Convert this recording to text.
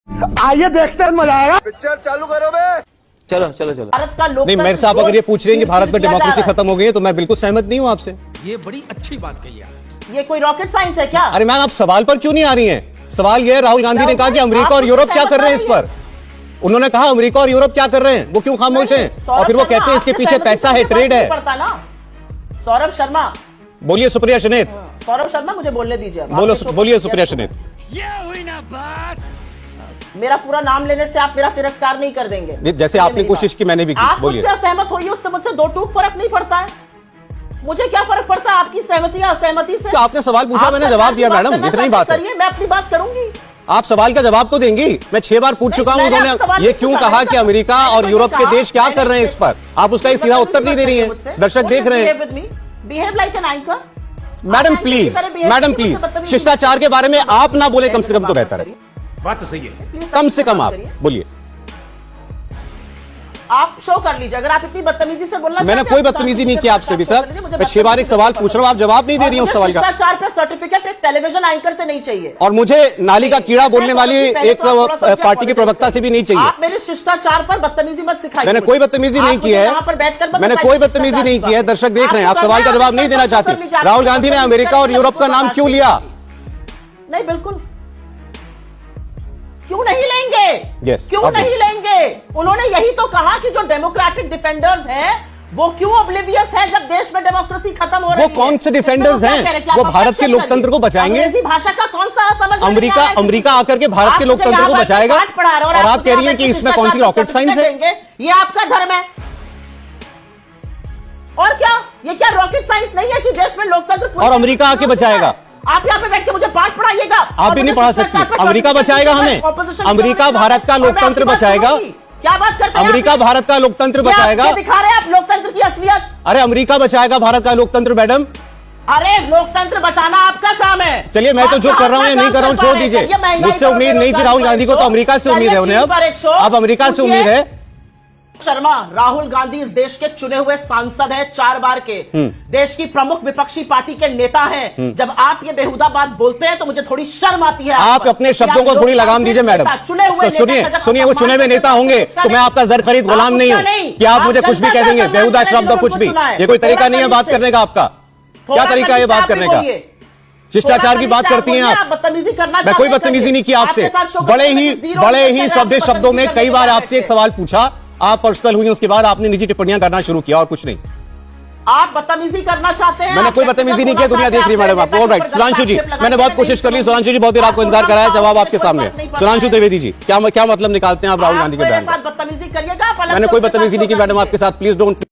आइए देखते हैं, मजा आएगा। पिक्चर चालू करो बे। चलो चलो चलो। भारत का नहीं, मेरे से आप अगर ये पूछ रहे हैं कि भारत में डेमोक्रेसी खत्म हो गई है तो मैं बिल्कुल सहमत नहीं हूं आपसे। ये बड़ी अच्छी बात कही आप। ये कोई रॉकेट साइंस है क्या? अरे मैम, आप सवाल पर क्यों नहीं आ रही हैं? सवाल ये है, राहुल गांधी ने कहा कि अमेरिका और यूरोप क्या कर रहे हैं इस पर। उन्होंने कहा अमेरिका और यूरोप क्या कर रहे हैं, वो क्यों खामोश हैं? और फिर वो कहते हैं इसके पीछे पैसा है, ट्रेड है। सौरभ शर्मा, बोलिए सुप्रिया शनेत। सौरभ शर्मा, मुझे बोलने दीजिए। बोलिए सुप्रिया शनेत। ये हुई ना बात। मेरा पूरा नाम लेने से आप मेरा तिरस्कार नहीं कर देंगे। जैसे आपने कोशिश की, मैंने भी की। आप बोलिए। मुझसे असहमत होइए, उससे मुझसे दो टूक फर्क नहीं पड़ता है। मुझे क्या फर्क पड़ता है आपकी सहमति या असहमति से? तो आपने सवाल पूछा, मैंने जवाब दिया मैडम, इतना ही बात है। मैं अपनी बात करूंगी। आप सवाल का जवाब तो देंगी। मैं 6 बार पूछ चुका हूं, उन्होंने ये क्यों कहा कि अमेरिका और यूरोप के देश क्या कर रहे हैं इस पर। आप उसका एक सीधा उत्तर नहीं दे रही हैं, दर्शक देख रहे हैं। Behave like an anchor. Madam please, शिष्टाचार के बारे में आप ना बोले कम से कम तो बेहतर है। बात तो सही है। कम से कम आप बोलिए। आप शो कर लीजिए अगर आप इतनी बदतमीजी से बोलना। मैंने कोई बदतमीजी नहीं की आपसे अभी तक। मैं 6 बार एक सवाल पूछ रहा हूं, आप जवाब नहीं दे रही हैं उस सवाल का। शिष्टाचार पे सर्टिफिकेट एक टेलीविजन एंकर से नहीं चाहिए, और मुझे नाली का कीड़ा बोलने वाली एक पार्टी की प्रवक्ता से भी नहीं चाहिए। आप मेरे शिष्टाचार पर बदतमीजी मत सिखाइए। मैंने कोई बदतमीजी नहीं की है। मैंने कोई बदतमीजी नहीं की है। दर्शक देख रहे हैं, आप सवाल का जवाब नहीं देना चाहती। राहुल गांधी ने अमेरिका और यूरोप का नाम क्यों लिया? नहीं, बिल्कुल क्यों नहीं लेंगे? Yes, क्यों नहीं लेंगे? उन्होंने यही तो कहा कि जो डेमोक्रेटिक डिफेंडर्स हैं वो क्यों ऑब्लिवियस है जब देश में डेमोक्रेसी खत्म हो रही है। वो कौन से डिफेंडर्स हैं? वो भारत के लोकतंत्र को बचाएंगे? अंग्रेजी भाषा का कौन सा समझ? अमेरिका आकर के भारत के लोकतंत्र को बचाएगा और आप कह रही हैं कि इसमें कौन सी रॉकेट साइंस है? ये आपका धर्म है। और क्या ये क्या रॉकेट साइंस नहीं है कि देश में लोकतंत्र और अमेरिका आके बचाएगा? आप यहाँ पे बैठ के मुझे पाठ पढ़ाइएगा। आप भी नहीं पढ़ा सकती। अमेरिका बचाएगा हमें। अमेरिका भारत का लोकतंत्र बचाएगा। क्या बात करते हैं? अमेरिका भारत का लोकतंत्र बचाएगा। दिखा रहे हैं आप लोकतंत्र की असलियत। अरे अमेरिका बचाएगा भारत का लोकतंत्र मैडम। अरे लोकतंत्र बचाना आपका काम है। चलिए, मैं तो जो कर रहा हूं या नहीं कर रहा हूं छोड़ दीजिए। मुझसे उम्मीद नहीं थी राहुल गांधी को, तो अमेरिका से उम्मीद है उन्हें। अब अमेरिका से उम्मीद है। शर्मा, राहुल गांधी इस देश के चुने हुए सांसद हैं 4 बार के, देश की प्रमुख विपक्षी पार्टी के नेता हैं। जब आप ये बेहुदा बात बोलते हैं तो मुझे थोड़ी शर्म आती है। आप अपने शब्दों को थोड़ी लगाम दीजिए मैडम। सुनिए, वो चुने हुए नेता होंगे तो मैं आपका जर खरीद गुलाम नहीं हूं कि आप मुझे कुछ भी कह देंगे, बेहुदा शब्द और कुछ भी। ये कोई तरीका नहीं है बात करने का आपका। क्या तरीका है बात करने का? शिष्टाचार की बात करती हैं आप। बदतमीजी करना। मैं कोई बदतमीजी नहीं की आपसे। बड़े ही सभ्य शब्दों में कई बार आपसे एक सवाल पूछा, आप पर्सनल हुई, उसके बाद आपने निजी टिप्पणियां करना शुरू किया और कुछ नहीं। आप बदतमीजी करना चाहते हैं। मैंने कोई बदतमीजी नहीं किया, दुनिया देख रही है मैडम आपको। ऑलराइट सुधांशु जी, मैंने बहुत कोशिश कर ली। सुधांशु जी, बहुत देर आपको इंतजार कराया, जवाब आपके सामने। सुधांशु त्रिवेदी जी, क्या मतलब निकालते हैं आप राहुल गांधी के बयान? बदतमीजी करिएगा। मैंने कोई बदतमीजी नहीं की मैडम आपके साथ, प्लीज डोंट